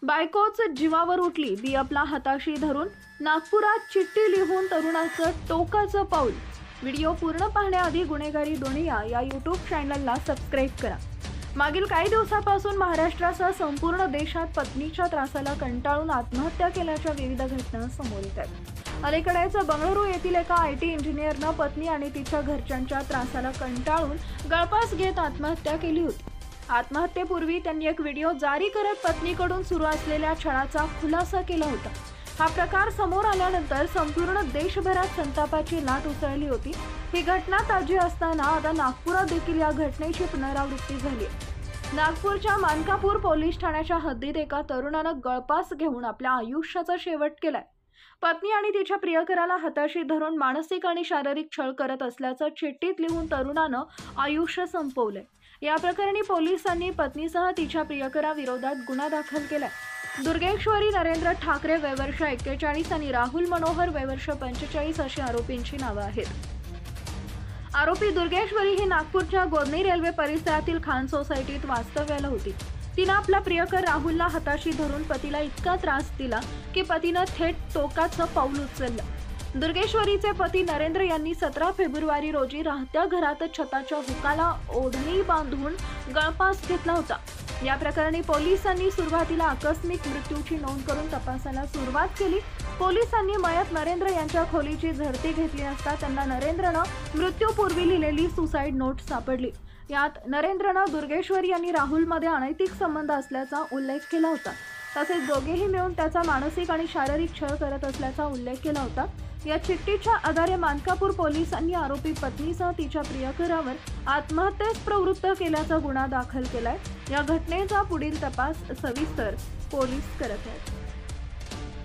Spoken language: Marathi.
बायकोच जीवावर उठली, बियपला हाताशी धरून नागपुरात चिठ्ठी लिहून तरुणाचं टोकाचं पाऊल। व्हिडिओ पूर्ण पाहण्याआधी गुन्हेगारी दुनिया या यूट्यूब चॅनलला सबस्क्राईब करा। मागील काही दिवसापासून महाराष्ट्रासह संपूर्ण देशात पत्नीच्या त्रासाला कंटाळून आत्महत्या केल्याच्या विविध घटना समोर येत आहेत। अलीकडेच बंगळुरू येथील एका आयटी इंजिनियरनं पत्नी आणि तिच्या घरच्यांच्या त्रासाला कंटाळून गळफास घेत आत्महत्या केली होती। आत्महत्येपूर्वी त्यांनी एक व्हिडिओ जारी करत पत्नीकडून सुरू असलेल्या छळाचा खुलासा केला होता। हा प्रकार समोर आल्यानंतर संपूर्ण देशभरात संतापाची लाट उसळली होती। ही घटना ताजी असताना आता नागपुरात देखील या घटनेची पुनरावृत्ती झाली। नागपूरच्या मानकापूर पोलीस ठाण्याच्या हद्दीत एका तरुणानं गळफास घेऊन आपल्या आयुष्याचा शेवट केलाय। पत्नी आणि तिच्या प्रियकराला हाताशी धरून मानसिक आणि शारीरिक छळ करत असल्याचं चिठ्ठीत लिहून तरुणानं आयुष्य संपवलंय। या प्रकरणी पोलिसांनी पत्नीसह तिच्या प्रियकराविरोधात गुन्हा दाखल केलाय। दुर्गेश्वरी नरेंद्र ठाकरे वय वर्ष 41 आणि राहुल मनोहर वय वर्ष 45 अशी आरोपींची नावं आहेत। आरोपी दुर्गेश्वरी ही नागपूरच्या गोदनी रेल्वे परिसरातील खान सोसायटीत वास्तव्याला होती। तिनं आपला प्रियकर राहुलला हाताशी धरून पतीला इतका त्रास दिला की पतीनं थेट टोकाचं पाऊल उचललं। दुर्गेश्वरीचे पती नरेंद्र यांनी 17 फेब्रुवारी रोजी राहत्या घरात छताच्या हुकाला ओढणी बांधून गळफास घेतला होता। या प्रकरणी पोलिसांनी सुरुवातीला आकस्मिक मृत्यूची नोंद करून तपासाला सुरुवात केली। पोलिसांनी मयत नरेंद्र यांच्या खोलीची झडती घेतली असता त्यांना नरेंद्रनं मृत्यूपूर्वी लिहिलेली सुसाईड नोट सापडली। यात नरेंद्रनं दुर्गेश्वरी आणि राहुलमध्ये अनैतिक संबंध असल्याचा उल्लेख केला होता। तसेच दोघेही मिळून त्याचा मानसिक आणि शारीरिक छळ करत असल्याचा उल्लेख केला होता। या चिठ्ठीच्या आधारे मानकापूर पोलिसांनी आरोपी पत्नीसह तिच्या प्रियकरावर आत्महत्येस प्रवृत्त केल्याचा गुन्हा दाखल केलाय। या घटनेचा पुढील तपास सविस्तर पोलीस करत आहेत।